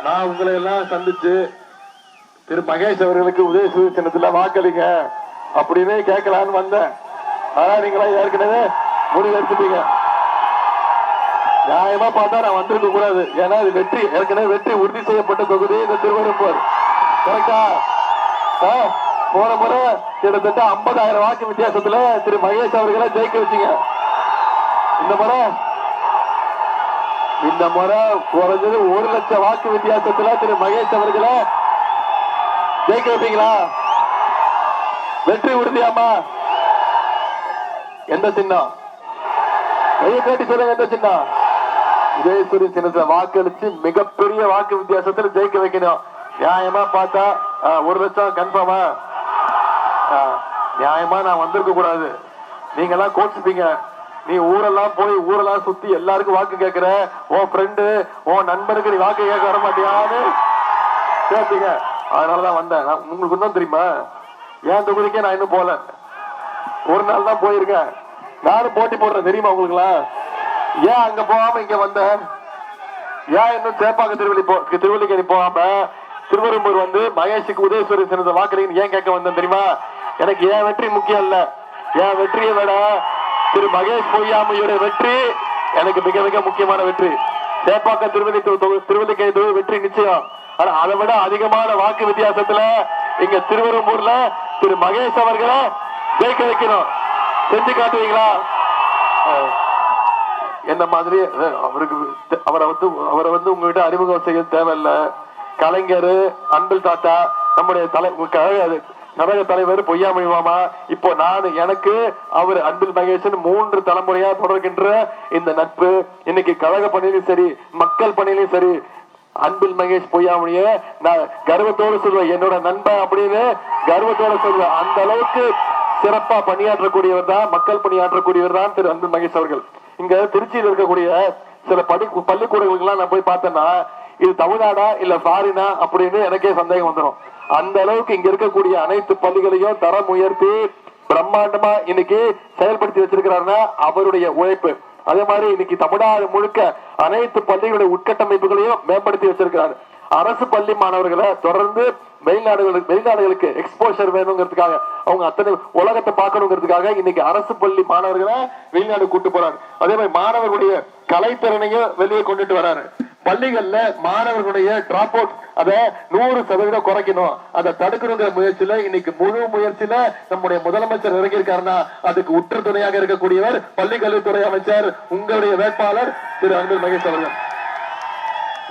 நான் உங்களை எல்லாம் சந்திச்சு திரு மகேஷ் அவர்களுக்கு உதயசூரிய சின்னத்துல வாக்களிங்க அப்படின்னு கேட்கலான்னு வந்தேன். ஆனா நீங்களா ஏற்கனவே முடிவு எடுத்துட்டீங்க. நியாயமா பார்த்தா நான் வந்திருக்க கூடாது. ஏன்னா இது வெற்றி, ஏற்கனவே வெற்றி உறுதி செய்யப்பட்ட தொகுதி இந்த திருவெரும்பூர். கரெக்டா? போன முறை கிட்டத்தட்ட 50,000 வாக்கு வித்தியாசத்துல திரு மகேஷ் அவர்களை ஜெயிக்க வச்சீங்க. இந்த முறை குறைஞ்சது 1,00,000 வாக்கு வித்தியாசத்துல திரு மகேஷ் அவர்களை ஜெயிக்க வைப்பீங்களா? வெற்றி உறுதியாமா? எந்த சின்னம்? கேட்டி சொல்லுங்க, எந்த சின்னம்? உதயசூரிய சின்னத்துல வாக்களிச்சு மிகப்பெரிய வாக்கு வித்தியாசத்துல ஜெயிக்க வைக்கணும். நியாயமா பார்த்தா 1,00,000 கன்ஃபார்மா? நியாயமா நான் வந்திருக்க கூடாது. நீங்க எல்லாம் கோச்சிப்பீங்க. நீ ஊரெல்லாம் போய் ஊரெல்லாம் சுத்தி எல்லாருக்கும் வாக்கு கேட்கிற, உன் ஃப்ரெண்டு உன் நண்பருக்கு நீ வாக்கு கேட்க வர மாட்டியான்னு கேட்டீங்க. அதனாலதான் வந்தேன். உங்களுக்கு தான் தெரியுமா, என் தொகுதிக்கே நான் இன்னும் போல. ஒரு நாள் தான் போயிருக்கேன். நானும் போட்டி போடுறேன் தெரியுமா உங்களுக்குலாம்? ஏன் அங்க போகாம இங்க வந்தேன்? ஏன் இன்னும் சேப்பாக்க திருவள்ளிக்கேணி போகாம திருவெரும்பூர் வந்து மகேஷுக்கு உதயசூரிய சின்னத்தை வாக்குறீங்கன்னு ஏன் கேட்க வந்தேன் தெரியுமா? எனக்கு ஏன் வெற்றி முக்கியம் இல்ல. என் வெற்றியை விட திரு மகேஷ் பொய்யாமையோட வெற்றி எனக்கு மிக மிக முக்கியமான வெற்றி. சேப்பாக்க திருவள்ளிக்கேணி வெற்றி நிச்சயம். ஆனா அதை விட அதிகமான வாக்கு வித்தியாசத்துல இங்க திருவெரும்பூர்ல திரு மகேஷ் அவர்களை ஜெயிக்க வைக்கணும். செஞ்சு காட்டுவீங்களா? என்ன மாதிரி அவரை வந்து உங்ககிட்ட அறிமுகம் செய்ய தேவையில்லை. கலைஞர், அன்பில் தாத்தா, நம்முடைய கழக தலைவர் பொய்யாமொழி மாமா, இப்போ நான் எனக்கு அவர் அன்பில் மகேசன் 3 தலைமுறையா தொடர்கின்ற இந்த நட்பு இன்னைக்கு கழக பணியிலும் சரி மக்கள் பணியிலும் சரி அன்பில் மகேஷ் பொய்யாமொழிய நான் கர்வத்தோடு சொல்வேன். என்னோட நண்பன் அப்படின்னு கர்வத்தோடு சொல்வேன். அந்த அளவுக்கு சிறப்பா பணியாற்றக்கூடியவர் தான், மக்கள் பணியாற்றக்கூடியவர் தான் திரு அன்பில் மகேஷ் அவர்கள். இங்க திருச்சியில் இருக்கக்கூடிய சில பள்ளிக்கூடங்களுக்கு எல்லாம் நான் போய் பார்த்தேன்னா இது தமிழ்நாடா இல்ல ஃபாரினா அப்படின்னு எனக்கே சந்தேகம் வந்துடும். அந்த அளவுக்கு இங்க இருக்கக்கூடிய அனைத்து பள்ளிகளையும் தரம் உயர்த்தி பிரம்மாண்டமா இன்னைக்கு செயல்படுத்தி வச்சிருக்கிறாருன்னா அவருடைய உழைப்பு. அதே மாதிரி இன்னைக்கு தமிழ்நாடு முழுக்க அனைத்து பள்ளிகளுடைய உட்கட்டமைப்புகளையும் மேம்படுத்தி வச்சிருக்கிறாரு. அரசு பள்ளி மாணவர்களை தொடர்ந்து வெளிநாடுகளுக்கு எக்ஸ்போஷர் வேணுங்கிறதுக்காக, அவங்க அத்தனை உலகத்தை பார்க்கணுங்கிறதுக்காக இன்னைக்கு அரசு பள்ளி மாணவர்களை வெளிநாடு கூட்டு போறாரு. அதே மாதிரி மாணவர்களுடைய கலைத்திறனையும் வெளியே கொண்டுட்டு வராரு. பள்ளிகள்ல மாணவர்களுடைய டிராப் அவுட் அதை 100% குறைக்கணும், அதை தடுக்கணுங்கிற முயற்சியில இன்னைக்கு முழு முயற்சியில நம்முடைய முதலமைச்சர் இறங்கியிருக்காருன்னா அதுக்கு உற்ற துணையாக இருக்கக்கூடியவர் பள்ளி கல்வித்துறை அமைச்சர், உங்களுடைய வேட்பாளர் திரு அன்பில் மகேஷ் அவர்கள்.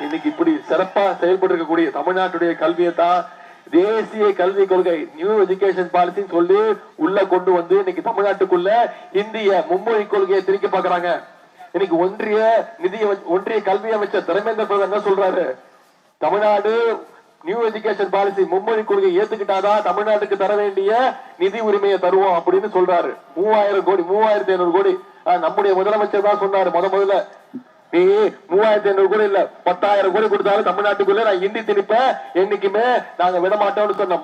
இன்னைக்கு இப்படி சிறப்பா செயல்பட்டு இருக்கக்கூடிய தமிழ்நாட்டுடைய கல்வியை தான் தேசிய கல்விக் கொள்கை நியூ எஜுகேஷன் பாலிசி சொல்லி உள்ள கொண்டு வந்து இன்னைக்கு தமிழ்நாட்டுக்குள்ள இந்திய மும்மொழி கொள்கையை திணிக்க பாக்குறாங்க. இன்னைக்கு ஒன்றிய கல்வி அமைச்சர் தர்மேந்திர பிரதான் என்ன சொல்றாரு? தமிழ்நாடு நியூ எஜுகேஷன் பாலிசி மும்மொழி கொள்கை ஏத்துக்கிட்டாதான் தமிழ்நாட்டுக்கு தர வேண்டிய நிதி உரிமையை தருவோம் அப்படின்னு சொல்றாரு. 3000 கோடி 3500 கோடி நம்முடைய முதலமைச்சர் தான் சொன்னாரு. முதல்ல நீ 3500 கோடி இல்ல 10,000 கோடி கொடுத்தாலும் தமிழ்நாட்டுக்குள்ள நான் இந்தி திணிப்பேன், என்னைக்குமே நாங்க விட மாட்டோம்னு சொன்ன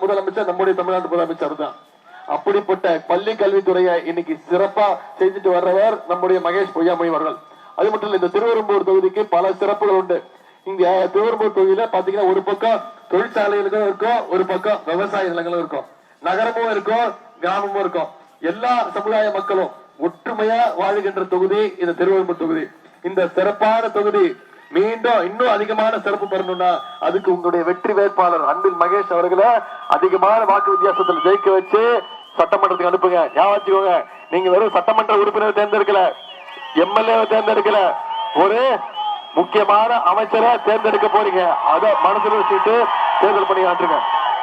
முதலமைச்சர் நம்முடைய தமிழ்நாட்டு முதலமைச்சர் தான். அப்படிப்பட்ட பள்ளி கல்வித்துறையை இன்னைக்கு சிறப்பா செஞ்சுட்டு வர்றவர் நம்முடைய மகேஷ் பொய்யாமொழி அவர்கள். அது மட்டும் இல்ல, இந்த திருவெரும்பூர் தொகுதிக்கு பல சிறப்புகள் உண்டு. இங்க திருவெரும்பூர் தொகுதியில பாத்தீங்கன்னா ஒரு பக்கம் தொழிற்சாலைகளுக்கும் இருக்கும், ஒரு பக்கம் விவசாய நிலங்களும் இருக்கும், நகரமும் இருக்கும், கிராமமும் இருக்கும். எல்லா சமுதாய மக்களும் ஒற்றுமையா வாழுகின்ற தொகுதி இந்த திருவெரும்பூர் தொகுதி. இந்த சிறப்பான தொகுதி மீண்டும் இன்னும் அதிகமான சிறப்பு பெறணும்னா அதுக்கு உங்களுடைய வெற்றி வேட்பாளர் அன்பில் மகேஷ் அவர்களை அதிகமான வாக்கு வித்தியாசத்தில் ஜெயிக்க வச்சு சட்டமன்றத்துக்கு அனுப்புங்க. ஞாபகம், நீங்க வெறும் சட்டமன்ற உறுப்பினர் தேர்ந்தெடுக்கல, எம்எல்ஏ தேர்ந்தெடுக்கல, ஒரு முக்கியமான அமைச்சரை தேர்ந்தெடுக்க போறீங்க. அதை மனசுல வச்சுட்டு தேர்தல் பண்ணி ஆற்றுங்க.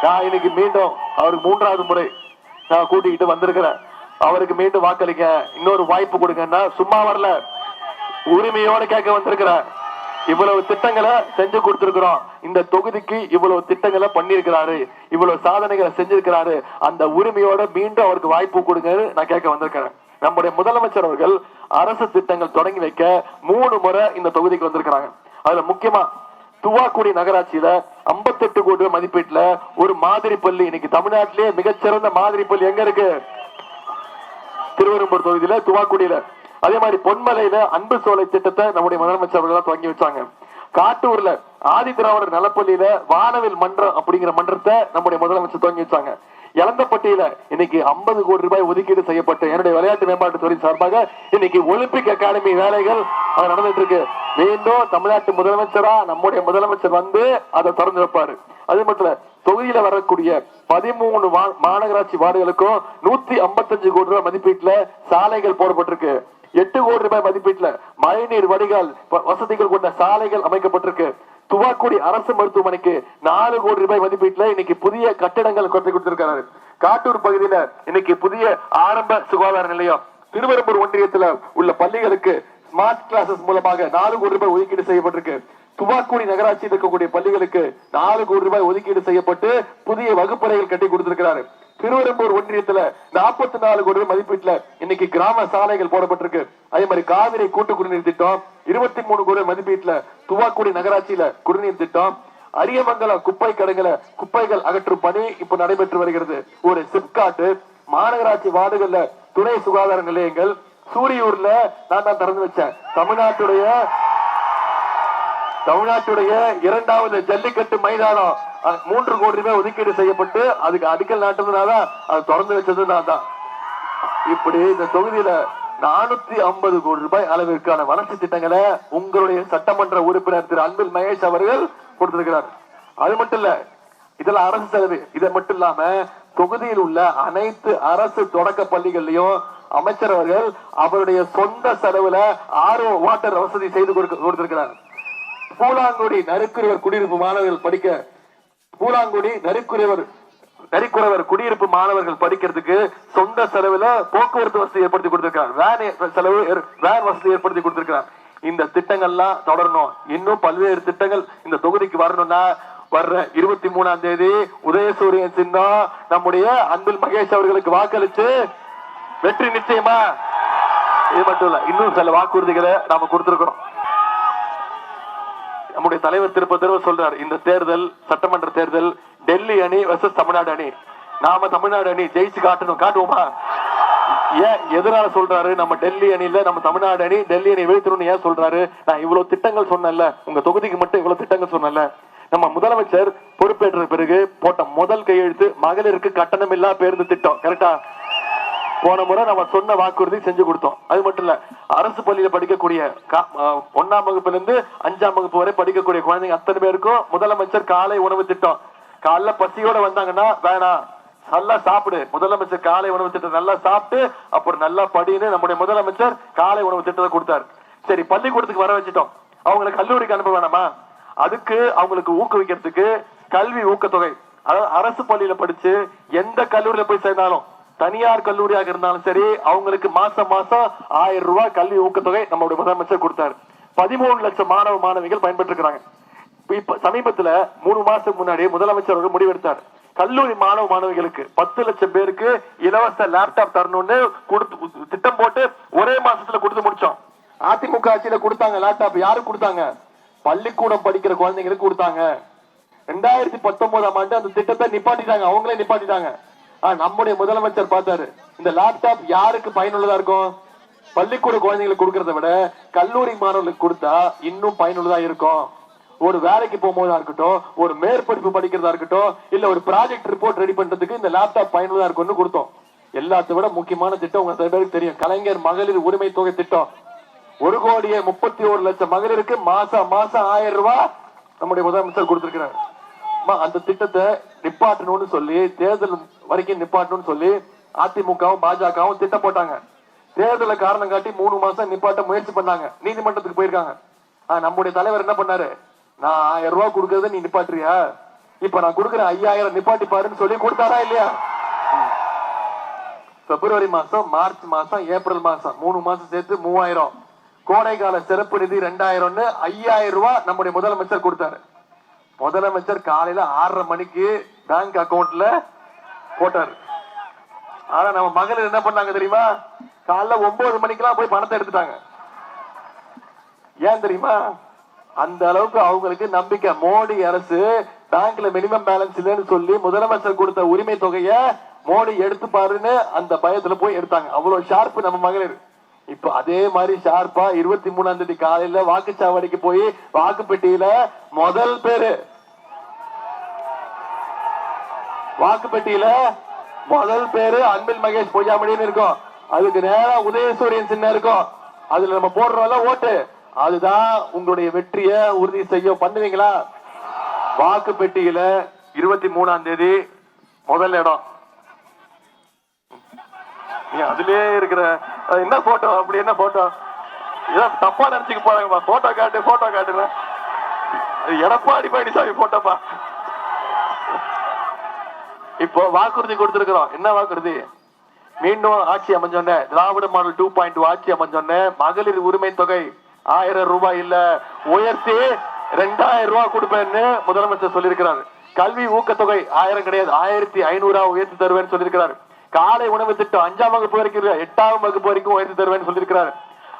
நான் இன்னைக்கு மீண்டும் அவருக்கு 3வது முறை நான் கூட்டிக்கிட்டு வந்திருக்கிறேன். அவருக்கு மீண்டும் வாக்களிக்க இன்னொரு வாய்ப்பு கொடுங்கன்னா சும்மா வரல, உரிமையோட கேட்க வந்திருக்கிறேன். இவ்வளவு திட்டங்களை செஞ்சு கொடுத்திருக்கிறோம், இந்த தொகுதிக்கு இவ்வளவு திட்டங்களை பண்ணிருக்கிறாரு, இவ்வளவு சாதனைகளை செஞ்சிருக்கிறாரு, அந்த உரிமையோட மீண்டும் அவருக்கு வாய்ப்பு கொடுங்க நான் கேட்க வந்திருக்கிறேன். நம்முடைய முதலமைச்சர் அவர்கள் அரசு திட்டங்கள் தொடங்கி வைக்க 3 முறை இந்த தொகுதிக்கு வந்திருக்கிறாங்க. அதுல முக்கியமா துவாக்குடி நகராட்சியில 58 கோடி மதிப்பீட்டுல ஒரு மாதிரி பள்ளி, இன்னைக்கு தமிழ்நாட்டிலேயே மிகச்சிறந்த மாதிரி பள்ளி எங்க இருக்கு? திருவெரும்பூர் தொகுதியில துவாக்குடியில. அதே மாதிரி பொன்மலையில அன்பு சோலை திட்டத்தை நம்முடைய முதலமைச்சர் அவர்கள் தொடங்கி வச்சாங்க. காட்டூர்ல ஆதி திராவிடர் நலப்பள்ளியில வானவில் மன்றம் அப்படிங்கிற மன்றத்தை நம்முடைய முதலமைச்சர் துவங்கி வச்சாங்க. இளந்தப்பட்டியில இன்னைக்கு 50 கோடி ரூபாய் ஒதுக்கீடு செய்யப்பட்ட என்னுடைய விளையாட்டு மேம்பாட்டு துறை சார்பாக இன்னைக்கு ஒலிம்பிக் அகாடமி வேலைகள் நடந்துட்டு இருக்கு. மீண்டும் தமிழ்நாட்டு முதலமைச்சரா நம்முடைய முதலமைச்சர் வந்து அதை திறந்து வைப்பாரு. அது மட்டும் இல்ல, தொகுதியில வரக்கூடிய 13 மாநகராட்சி வார்டுகளுக்கும் 155 கோடி ரூபாய் மதிப்பீட்டுல சாலைகள் போடப்பட்டிருக்கு. 8 கோடி ரூபாய் மதிப்பீட்டுல மழைநீர் வடிகால் வசதிகள் கொண்ட சாலைகள் அமைக்கப்பட்டிருக்கு. துவாக்குடி அரசு மருத்துவமனைக்கு 4 கோடி ரூபாய் மதிப்பீட்டுல இன்னைக்கு புதிய கட்டிடங்கள் கட்டி கொடுத்திருக்காரு. காட்டூர் பகுதியில இன்னைக்கு புதிய ஆரம்ப சுகாதார நிலையம், திருவெரும்பூர் ஒன்றியத்துல உள்ள பள்ளிகளுக்கு ஸ்மார்ட் கிளாஸஸ் மூலமாக 4 கோடி ரூபாய் ஒதுக்கீடு செய்யப்பட்டிருக்கு. துவாக்குடி நகராட்சியில் இருக்கக்கூடிய பள்ளிகளுக்கு 4 கோடி ரூபாய் ஒதுக்கீடு செய்யப்பட்டு புதிய வகுப்பறைகள் கட்டி கொடுத்திருக்கிறாரு. திருவெரும்பூர் ஒன்றியத்துல 44 கோடி ரூபாய் மதிப்பீட்டுல இன்னைக்கு கிராம சாலைகள் போடப்பட்டிருக்கு. அதே மாதிரி காவிரி கூட்டு குடிநீர் திட்டம் 23 கோடி மதிப்பீட்டுல துவாக்குடி நகராட்சியில குடிநீர் திட்டம். அரியமங்கலம் குப்பை கடங்களை குப்பைகள் அகற்றும் பணி இப்ப நடைபெற்று வருகிறது. ஒரு சிப்காட் மாநகராட்சி வார்டுகள்ல துணை சுகாதார நிலையங்கள். சூரியூர்ல நான் தான் திறந்து வச்சேன். தமிழ்நாட்டுடைய 2வது ஜல்லிக்கட்டு மைதானம் 3 கோடி ரூபாய் ஒதுக்கீடு செய்யப்பட்டு அதுக்கு அடிக்கல் நாட்டுறதுனால அது திறந்து வச்சது நான் தான். இப்படி இந்த தொகுதியில 450 கோடி ரூபாய் அளவிற்கான வளர்ச்சி திட்டங்களை உங்களுடைய சட்டமன்ற உறுப்பினர் திரு அன்பில் மகேஷ் அவர்கள் கொடுத்திருக்கிறார். அது மட்டும் இல்ல, இதெல்லாம் அரசு செலவு. இதை மட்டும் இல்லாம தொகுதியில் உள்ள அனைத்து அரசு தொடக்க பள்ளிகள்லயும் அமைச்சர் அவர்கள் அவருடைய சொந்த செலவுல RO வாட்டர் வசதி செய்து கொடுத்திருக்கிறார். பூலாங்குடி நரிக்குறவர் குடியிருப்பு மாணவர்கள் படிக்க, பூலாங்குடி நரிக்குறவர் குடியிருப்பு மாணவர்கள் படிக்கிறதுக்கு சொந்த செலவுல போக்குவரத்து வசதி ஏற்படுத்தி கொடுத்திருக்கிறார். வேன் வசதி ஏற்படுத்தி கொடுத்திருக்கிறார். இந்த திட்டங்கள்லாம் தொடரணும். இன்னும் பல்வேறு திட்டங்கள் இந்த தொகுதிக்கு வரணும்னா வர்ற 23ஆம் தேதி உதயசூரியன் சின்னம் நம்முடைய அன்பில் மகேஷ் அவர்களுக்கு வாக்களிச்சு வெற்றி நிச்சயமா. இது மட்டும் இல்ல, இன்னும் சில வாக்குறுதிகளை நாம கொடுத்திருக்கிறோம். நம்முடைய தலைவர் திருப்ப சொல்றார், இந்த தேர்தல் சட்டமன்ற தேர்தல் டெல்லி அணி வெர்சஸ் தமிழ்நாடு அணி. நாம தமிழ்நாடு அணி ஜெயிச்சு காட்டுவோமா? ஏன் எதனால சொல்றாரு? நம்ம டெல்லி அணியில நம்ம தமிழ்நாடு அணி டெல்லி அணி வீழ்த்தணும்னு ஏன் சொல்றாரு? நான் இவ்வளவு திட்டங்கள் சொன்னேன்ல, உங்க தொகுதிக்கு மட்டும் இவ்வளவு திட்டங்கள் சொன்னேன்ல. நம்ம முதலமைச்சர் பொறுப்பேற்ற பிறகு போட்ட முதல் கையெழுத்து மகளிருக்கு கட்டணம் இல்லா பேருந்து திட்டம். கரெக்டா? போன முறை நம்ம சொன்ன வாக்குறுதி செஞ்சு கொடுத்தோம். அது மட்டும் இல்ல, அரசு பள்ளியில படிக்கக்கூடிய 1ஆம் வகுப்புல இருந்து 5ஆம் வகுப்பு வரை படிக்கக்கூடிய குழந்தைங்க அத்தனை பேருக்கும் முதலமைச்சர் காலை உணவு திட்டம். காலைல பசியோட வந்தாங்கன்னா வேணாம், நல்லா சாப்பிடு. முதலமைச்சர் காலை உணவு திட்டம் நல்லா சாப்பிட்டு அப்புறம் நல்லா படின்னு நம்முடைய முதலமைச்சர் காலை உணவு திட்டத்தை கொடுத்தாரு. சரி, பள்ளிக்கூடத்துக்கு வர வச்சுட்டோம். அவங்களை கல்லூரிக்கு அனுப்ப வேணாமா? அதுக்கு அவங்களுக்கு ஊக்குவிக்கிறதுக்கு கல்வி ஊக்கத்தொகை, அதாவது அரசு பள்ளியில படிச்சு எந்த கல்லூரியில போய் சேர்ந்தாலும், தனியார் கல்லூரியாக இருந்தாலும் சரி, அவங்களுக்கு மாசம் 1000 ரூபாய் கல்வி ஊக்கத்தொகை நம்முடைய முதலமைச்சர் கொடுத்தாரு. 13 லட்சம் மாணவ மாணவிகள் பயன்பெற்று இருக்காங்க. இப்ப சமீபத்துல 3 மாசத்துக்கு முன்னாடி முதலமைச்சர் அவர்கள் முடிவெடுத்தார், கல்லூரி மாணவ மாணவிகளுக்கு 10 லட்சம் பேருக்கு இலவச லேப்டாப் தரணும்னு திட்டம் போட்டு ஒரே மாசத்துல கொடுத்து முடிச்சோம். அதிமுக ஆட்சியில கொடுத்தாங்க லேப்டாப். யாருக்கு கொடுத்தாங்க? பள்ளிக்கூடம் படிக்கிற குழந்தைங்களுக்கு கொடுத்தாங்க. 2019ஆம் ஆண்டு அந்த திட்டத்தை நிப்பாட்டிட்டாங்க, அவங்களே நிப்பாட்டிட்டாங்க. நம்முடைய முதலமைச்சர் பார்த்தாரு, இந்த லேப்டாப் யாருக்கு பயனுள்ளதா இருக்கும்? பள்ளிக்கூட குழந்தைங்களுக்கு கொடுக்கறத விட கல்லூரி மாணவர்களுக்கு கொடுத்தா இன்னும் பயனுள்ளதா இருக்கும். ஒரு வேலைக்கு போகும்போதா இருக்கட்டும், ஒரு மேற்படிப்பு படிக்கிறதா இருக்கட்டும், இல்ல ஒரு ப்ராஜெக்ட் ரிப்போர்ட் ரெடி பண்றதுக்கு இந்த லேப்டாப் பயனுள்ளதா இருக்கும்னு கொடுத்தோம். எல்லாத்தை விட முக்கியமான திட்டம் உங்க சில பேருக்கு தெரியும், கலைஞர் மகளிர் உரிமை தொகை திட்டம். 1,31,00,000 மகளிருக்கு மாசம் 1000 ரூபாய் நம்முடைய முதலமைச்சர் கொடுத்திருக்கிறார். அந்த திட்டத்தை நிப்பாட்டணும்னு சொல்லி, தேர்தல் வரைக்கும் நிப்பாட்டணும்னு சொல்லி அதிமுகவும் பாஜகவும் திட்டம் போட்டாங்க. தேர்தலை காரணம் காட்டி 3 மாசம் நிப்பாட்ட முயற்சி பண்ணாங்க, நீதிமன்றத்துக்கு போயிருக்காங்க. நம்முடைய தலைவர் என்ன பண்ணாரு? நான் 1000 ரூபாய் கொடுக்கறத நீ நிப்பாட்டுறியா, இப்ப நான் கொடுக்குற 5000 நிப்பாட்டி பாருன்னு சொல்லி கொடுத்தாரா இல்லையா? பிப்ரவரி மாசம், மார்ச் மாசம், ஏப்ரல் மாசம் 3 மாசம் சேர்த்து 3000, கோடைகால சிறப்பு நிதி 2000, 5000 ரூபாய் நம்முடைய முதலமைச்சர் கொடுத்தாரு. முதலமைச்சர் காலையில 6:30 மணிக்கு பேங்க் அக்கவுண்ட்ல போட்டாரு. ஆனா நம்ம மகளிர் என்ன பண்ணாங்க தெரியுமா? காலைல 9 மணிக்கெல்லாம் போய் பணத்தை எடுத்துட்டாங்க. ஏன் தெரியுமா? அந்த அளவுக்கு அவங்களுக்கு நம்பிக்கை. மோடி அரசு பேங்க்ல மினிமம் பேலன்ஸ் இல்லைன்னு சொல்லி முதலமைச்சர் கொடுத்த உரிமை தொகையை மோடி எடுத்து பாருன்னு அந்த பயத்துல போய் எடுத்தாங்க. அவ்வளவு ஷார்ப்பு நம்ம மகளிர். இப்ப அதே மாதிரி ஷார்ப்பா 23ஆம் தேதி காலையில வாக்குச்சாவடிக்கு போய் வாக்குப்பெட்டியில முதல் பேரு அன்பில் மகேஷ் பொய்யாமணின்னு இருக்கும். அதுக்கு நேரா உதயசூரியன் சின்ன இருக்கும். அதுல நம்ம போடுறோம்ல ஓட்டு, அதுதான் உங்களுடைய வெற்றியை உறுதி செய்யும். பண்ணுவீங்களா? வாக்குப்பெட்டியில 23ஆம் தேதி முதல் இடம். அதுலயே இருக்கிற என்ன போட்டோ, அப்படி என்ன போட்டோ, தப்பா நினைச்சுக்க போறாங்கப்பா. போட்டோ காட்டுல எடப்பாடி பழனிசாமி போட்டோப்பா. இப்போ வாக்குறுதி கொடுத்திருக்கிறோம். என்ன வாக்குறுதி? மீண்டும் ஆட்சி அமைஞ்சோன்ன திராவிட மாடல் 2.2 ஆட்சி அமைஞ்சோன்ன மகளிர் உரிமை தொகை 1000 ரூபாய் இல்ல உயர்த்தி 2000 ரூபாய் கொடுப்பேன்னு முதலமைச்சர் சொல்லியிருக்கிறார். கல்வி ஊக்கத்தொகை 1000 கிடையாது, 1500 உயர்த்தி தருவேன்னு சொல்லியிருக்கிறார். காலை உணவு திட்டம் 5ஆம் வகுப்பு வரைக்கும் 8ஆம் வகுப்பு வரைக்கும் உயர்த்தி தருவேன்னு சொல்லியிருக்கிறார்.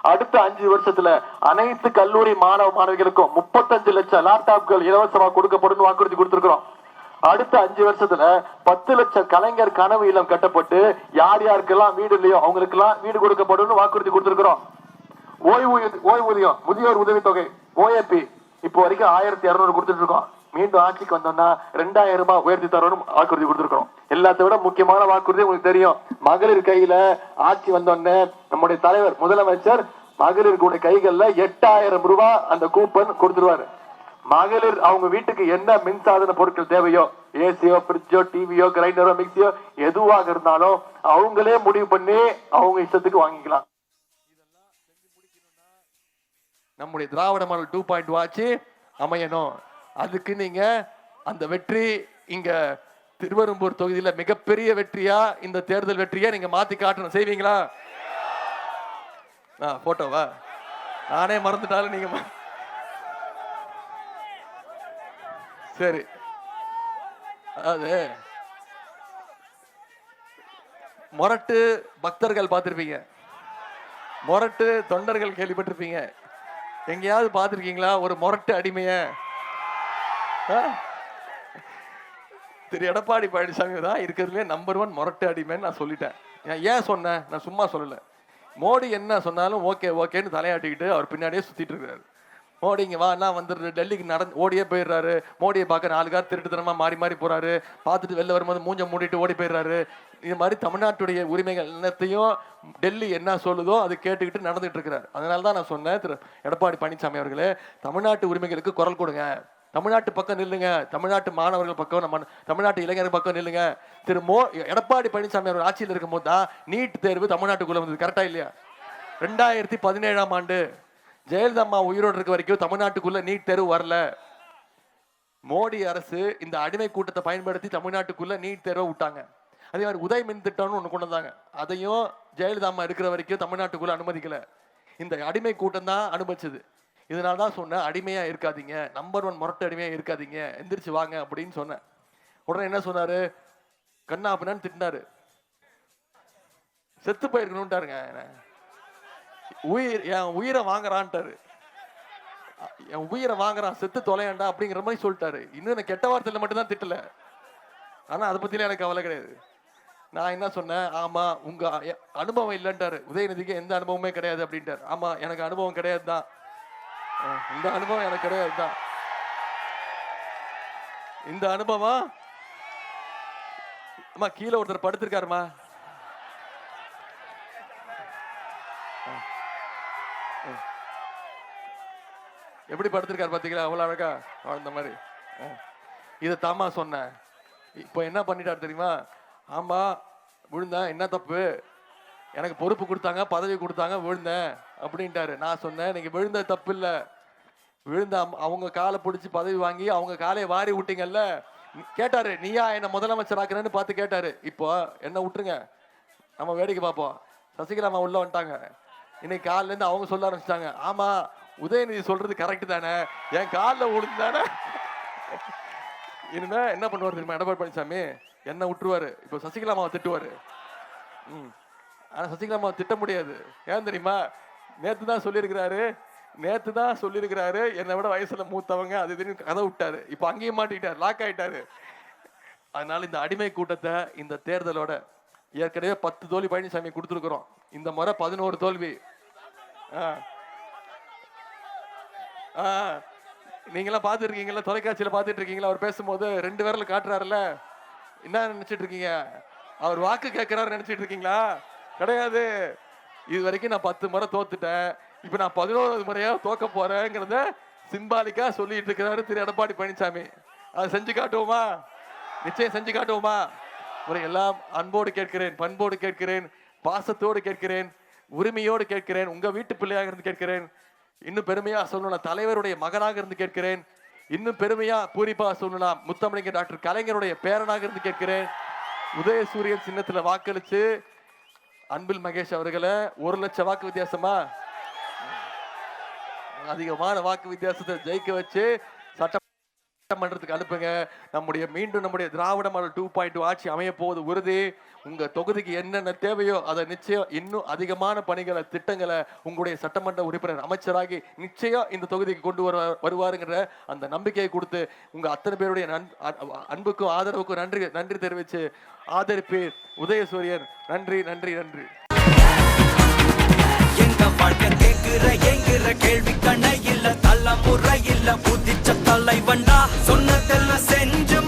அடுத்த 5 வருஷத்துல அனைத்து கல்லூரி மாணவ மாணவிகளுக்கும் 35 லட்சம் லேப்டாப்கள் இலவசமா கொடுக்கப்படும் வாக்குறுதி கொடுத்திருக்கிறோம். அடுத்த 5 வருஷத்துல 10 லட்சம் கலைஞர் கனவு இல்லம் கட்டப்பட்டு யார் யாருக்கெல்லாம் வீடு இல்லையோ அவங்களுக்கு எல்லாம் வீடு கொடுக்கப்படும் வாக்குறுதி கொடுத்திருக்கிறோம். ஓய்வூதியம், முதியோர் உதவி தொகை ஓஏபி இப்போ வரைக்கும் 1200 கொடுத்துட்டு இருக்கோம். மீண்டும் ஆட்சிக்கு வந்தோம்னா 2000 ரூபாய் உயர்த்தி தரணும் வாக்குறுதி கொடுத்திருக்கிறோம். எல்லாத்தை விட முக்கியமான வாக்குறுதி உங்களுக்கு தெரியும். மகளிர் கையில ஆட்சி வந்தோடனே நம்முடைய தலைவர் முதலமைச்சர் மகளிர் கைகள்ல 8000 ரூபாய் அந்த கூப்பன் கொடுத்துருவாரு. மகளிர் அவங்க வீட்டுக்கு என்ன மின்சாதன பொருட்கள் தேவையோ, ஏசியோ, பிரிட்ஜோ, டிவியோ, கிரைண்டரோ, மிக்சியோ எதுவாக இருந்தாலும் அவங்களே முடிவு பண்ணி அவங்க இஷ்டத்துக்கு வாங்கிக்கலாம். நம்முடைய திராவிட மாடல் 2.2 ஆட்சி அமையணும். அதுக்கு நீங்க அந்த வெற்றி இங்க திருவெரும்பூர் தொகுதியில மிகப்பெரிய வெற்றியா இந்த தேர்தல் வெற்றியா நீங்க மாத்தி காட்டணும். செய்வீங்களா? போட்டோவா நானே மறந்துட்டாலும் நீங்க சரி. அது மொரட்டு பக்தர்கள் பார்த்திருப்பீங்க, மொரட்டு தொண்டர்கள் கேள்விப்பட்டிருப்பீங்க. எங்கேயாவது பார்த்திருக்கீங்களா ஒரு மொரட்டு அடிமைய? திரு எடப்பாடி பழனிசாமி தான் இருக்கிறதுலே நம்பர் 1 மொரட்டு அடிமைன்னு நான் சொல்லிட்டேன். ஏன் சொன்னேன்? நான் சும்மா சொல்லல. மோடி என்ன சொன்னாலும் ஓகேன்னு தலையாட்டிக்கிட்டு அவர் பின்னாடியே சுத்திட்டு இருக்காரு. மோடி இங்க வானா வந்துடுறது, டெல்லிக்கு ஓடியே போயிடுறாரு. மோடியை பார்க்க 4 கார் திருட்டுத்தனமா மாறி போறாரு. பார்த்துட்டு வெளில வரும்போது மூஞ்ச மூடிட்டு ஓடி போயிடுறாரு. இது மாதிரி தமிழ்நாட்டுடைய உரிமைகள் எல்லாத்தையும் டெல்லி என்ன சொல்லுதோ அது கேட்டுக்கிட்டு நடந்துட்டு இருக்கிறார். அதனால தான் நான் சொன்னேன், திரு எடப்பாடி பழனிசாமி அவர்களே, தமிழ்நாட்டு உரிமைகளுக்கு குரல் கொடுங்க, தமிழ்நாட்டு பக்கம் நில்லுங்க, தமிழ்நாட்டு மாணவர்கள் பக்கம், நம்ம தமிழ்நாட்டு இளைஞர்கள் பக்கம் நில்லுங்க. எடப்பாடி பழனிசாமி அவர்கள் ஆட்சியில் இருக்கும் போது தான் நீட் தேர்வு தமிழ்நாட்டுக்குள்ள வந்தது. கரெக்டா இல்லையா? 2017ஆம் ஆண்டு ஜெயலலிதா அம்மா உயிரோடு இருக்க வரைக்கும் தமிழ்நாட்டுக்குள்ள நீட் தேர்வு வரல. மோடி அரசு இந்த அடிமை கூட்டத்தை பயன்படுத்தி தமிழ்நாட்டுக்குள்ள நீட் தேர்வை விட்டாங்க. அதே மாதிரி உதய மின் திட்டம்னு ஒண்ணு கொண்டு வந்தாங்க. அதையும் ஜெயலலிதா அம்மா இருக்கிற வரைக்கும் தமிழ்நாட்டுக்குள்ள அனுமதிக்கல. இந்த அடிமை கூட்டம் தான் அனுமதிச்சது. இதனால்தான் சொன்னேன், அடிமையா இருக்காதீங்க, நம்பர் 1 மொரட்டு அடிமையா இருக்காதீங்க, எந்திரிச்சு வாங்க அப்படின்னு சொன்னேன். உடனே என்ன சொன்னாரு? கண்ணா அப்படின்னு திட்டினாரு. செத்து போயிருக்கணும்ட்டாருங்க. என் உயிரை வாங்குறான்ட்டாரு. என் உயிரை வாங்குறான், செத்து தொலையாண்டா அப்படிங்கிற மாதிரி சொல்லிட்டாரு. இன்னும் கெட்ட வார்த்தையில மட்டும் தான் திட்டல. ஆனா அதை பத்திலாம் எனக்கு கவலை கிடையாது. நான் என்ன சொன்னேன்? ஆமா உங்க அனுபவம் இல்லைன்ட்டாரு. உதயநிதிக்கு எந்த அனுபவமே கிடையாது அப்படின்ட்டாரு. ஆமா எனக்கு அனுபவம் கிடையாது தான், இந்த அனுபவம் எனக்கு கிடையாது தான். இந்த அனுபவம் அம்மா கீழே ஒருத்தர் படுத்திருக்காருமா, எப்படி படுத்திருக்காரு பாத்தீங்களா? அவ்வளவு அழகா அந்த மாதிரி. இதை தாமா சொன்னேன். இப்போ என்ன பண்ணிட்டாரு தெரியுமா? ஆமா விழுந்தேன், என்ன தப்பு, எனக்கு பொறுப்பு கொடுத்தாங்க, பதவி கொடுத்தாங்க, விழுந்தேன் அப்படின்ட்டாரு. நான் சொன்னேன், நீங்க விழுந்த தப்பு இல்ல, விழுந்த அவங்க காலை பிடிச்சி பதவி வாங்கி அவங்க காலையை வாரி விட்டீங்கல்ல. கேட்டாரு, நீயா என்ன முதலமைச்சர் ஆக்குறேன்னு பார்த்து கேட்டாரு. இப்போ என்ன விட்டுருங்க, நம்ம வேடிக்கை பார்ப்போம். சசிகலா உள்ள வந்துட்டாங்க. இன்னைக்கு காலில இருந்து அவங்க சொல்ல ஆரம்பிச்சிட்டாங்க, ஆமா உதயநிதி சொல்றது கரெக்ட் தானே, என் காலில் விழுந்தானே. இனிமே என்ன பண்ணுவார் தெரியுமா எடப்பாடி பழனிசாமி? என்ன விட்டுருவாரு. இப்போ சசிகலாமாவை திட்டுவாரு. ஆனா சசிகலாமாவை திட்ட முடியாது. ஏன் தெரியுமா? நேத்து தான் சொல்லியிருக்கிறாரு, என்னை விட வயசுல மூத்தவங்க அது இதுன்னு கதை விட்டாரு. இப்போ அங்கேயும் மாட்டிக்கிட்டாரு, லாக் ஆயிட்டாரு. அதனால இந்த அடிமை கூட்டத்தை இந்த தேர்தலோட ஏற்கனவே 10 தோல்வி பழனிசாமி கொடுத்துருக்குறோம். இந்த முறை 11 தோல்வி. நீங்களாம் பார்த்துருக்கீங்களா, தொலைக்காட்சியில் பார்த்துட்டு இருக்கீங்களா? அவர் பேசும்போது 2 விரல் காட்டுறாருல்ல, என்ன நினைச்சிட்டு இருக்கீங்க? அவர் வாக்கு கேட்கிறாரு நினைச்சிட்டு இருக்கீங்களா? கிடையாது. இது வரைக்கும் நான் 10 முறை தோத்துட்டேன், இப்ப நான் 11வது முறையா தோக்க போறேங்கிறத சிம்பாலிக்கா சொல்லிட்டு இருக்கிறாரு திரு எடப்பாடி பழனிசாமி. அதை செஞ்சு காட்டுவோமா? நிச்சயம் செஞ்சு காட்டுவோமா? எல்லாம் அன்போடு கேட்கிறேன், பண்போடு கேட்கிறேன், பாசத்தோடு கேட்கிறேன், உரிமையோடு கேட்கிறேன், உங்க வீட்டு பிள்ளையாக இருந்து கேட்கிறேன். இன்னும் பெருமையா சொல்லணும், தலைவருடைய மகனாக இருந்து கேட்கிறேன். இன்னும் பெருமையா பூரிப்பா சொல்லலாம், முத்தமிழர் டாக்டர் கலைஞருடைய பேரனாக இருந்து கேட்கிறேன். உதயசூரியன் சின்னத்துல வாக்களிச்சு அன்பில் மகேஷ் அவர்களை 1 லட்சம் வாக்கு வித்தியாசமா, அதிகமான வாக்கு வித்தியாசத்தை ஜெயிக்க வச்சு சட்டமன்றத்துக்கு அனுப்புங்க. மீண்டும் நம்முடைய திராவிட மாடல் 2.2 ஆட்சி அமைய போவது உறுதி. உங்க தொகுதிக்கு என்னென்ன தேவையோ அதை நிச்சயம் இன்னும் அதிகமான பணிகளை, திட்டங்களை உங்களுடைய சட்டமன்ற உறுப்பினர் அமைச்சராகி நிச்சயம் இந்த தொகுதிக்கு கொண்டு வருவாருங்கிற அந்த நம்பிக்கையை கொடுத்து உங்க அத்தனை பேருடைய அன்புக்கும் ஆதரவுக்கும் நன்றி தெரிவிச்சு ஆதரிப்பீர். உதயசூரியன். நன்றி நன்றி நன்றி. கேள்வி கண்ண இல்ல, தலைமுறை இல்ல, புதிச்ச தலைவண்டா, சொன்னதெல்லாம் செஞ்சு